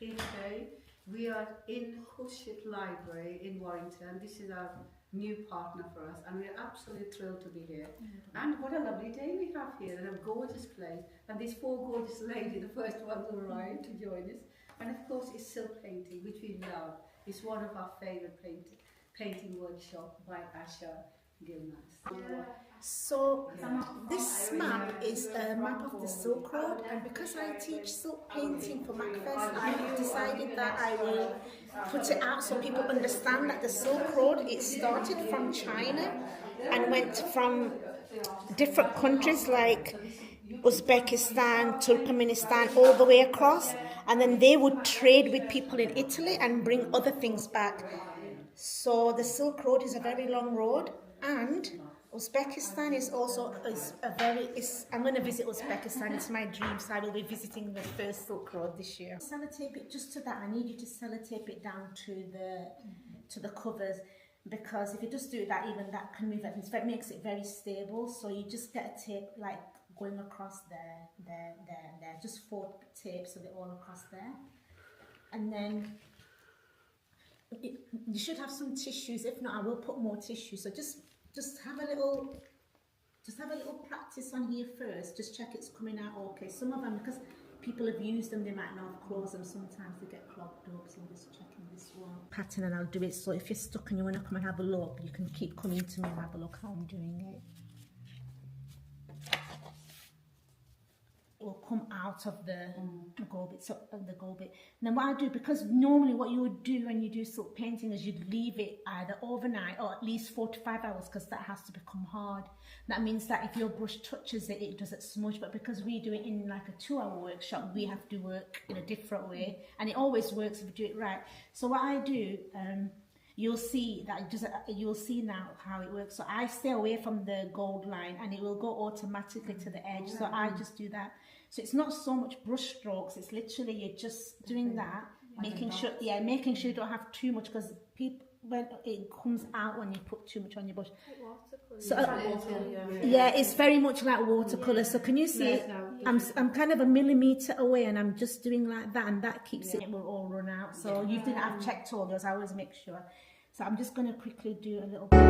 Okay, we are in Culcheth Library in Warrington. This is our new partner for us, and we're absolutely thrilled to be here. And what a lovely day we have here, and a gorgeous place. And these four gorgeous ladies, the first ones who arrived to join us. And of course, it's silk painting, which we love. It's one of our favourite painting workshop by Asha Gilmas. So this map is a map of the Silk Road, and because I teach silk painting for MACFEST, I decided that I will put it out so people understand that the Silk Road, it started from China and went from different countries like Uzbekistan, Turkmenistan, all the way across, and then they would trade with people in Italy and bring other things back. So the Silk Road is a very long road, and Uzbekistan is also I'm going to visit Uzbekistan. It's my dream, so I will be visiting the first Silk Road this year. Sellotape it just to that. I need you to sellotape it down to the covers, because if you just do that, even that can move. It makes it very stable. So you just get a tape like going across there. Just 4 tapes so they're all across there, and then you should have some tissues. If not, I will put more tissue. So just have a little practice on here first. Just check it's coming out okay. Some of them, because people have used them, they might not have closed them. Sometimes they get clogged up. So I'm just checking this one pattern, and I'll do it. So if you're stuck and you want to come and have a look, you can keep coming to me and have a look how I'm doing it. Will come out of the gold bit, And then what I do, because normally what you would do when you do silk painting is you'd leave it either overnight or at least 4 to 5 hours, because that has to become hard. That means that if your brush touches it, it doesn't smudge. But because we do it in like a 2-hour workshop, we have to work in a different way, and it always works if you do it right. So what I do, you'll see that you'll see now how it works. So I stay away from the gold line, and it will go automatically to the edge. So I just do that. So it's not so much brush strokes. It's literally you're just doing that, making sure you don't have too much, because people, when it comes out when you put too much on your brush. So it's very much like watercolor. So can you see? I'm kind of a millimeter away, and I'm just doing like that, and that keeps it will all run out. So you didn't have checked all those. I always make sure. So I'm just going to quickly do a little bit.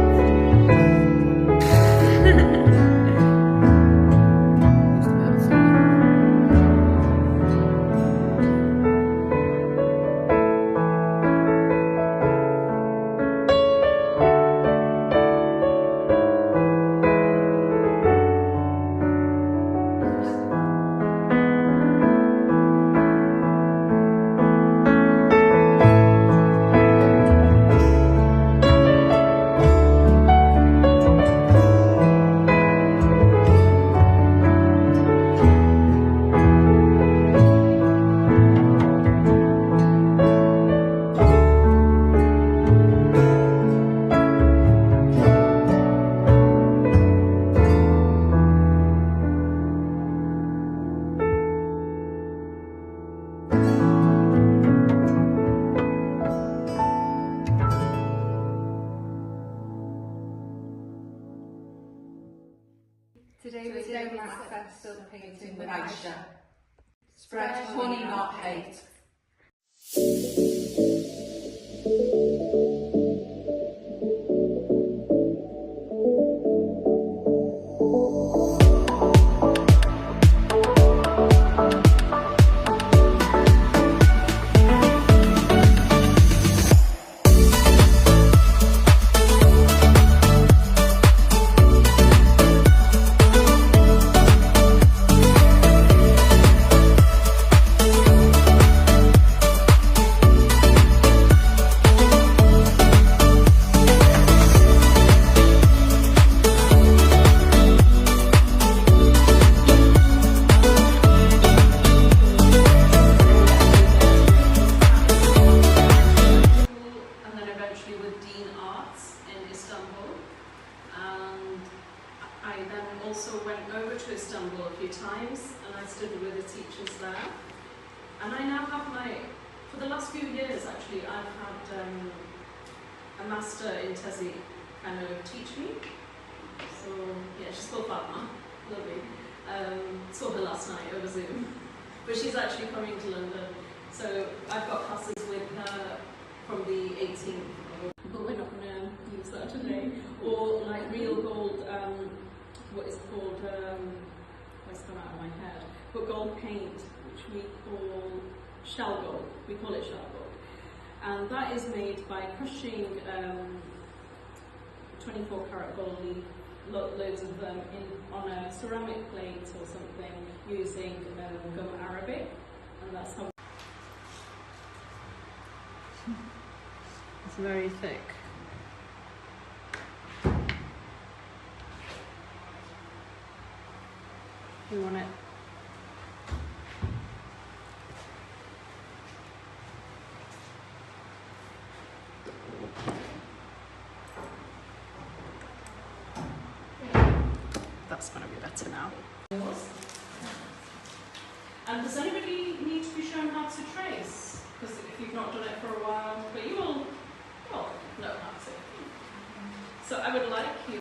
Today we're doing MACFEST silk painting with Aisha. Spread honey, not hate. Istanbul a few times, and I studied with the teachers there. And I now have for the last few years actually, I've had a master in Tezi kind of teach me. So yeah, she's called Fatma, lovely. Saw her last night over Zoom, but she's actually coming to London. So I've got classes with her from the 18th, but we're not going to use that today. Or like real gold, what is called, it's gone out of my head, but gold paint, which we call shell gold. We call it shell gold. And that is made by crushing 24 karat gold leaf, loads of them on a ceramic plate or something using gum arabic, and that's how. It's very thick. You want it? That's going to be better now. And does anybody need to be shown how to trace? Because if you've not done it for a while, but you will, well, know how to. So I would like you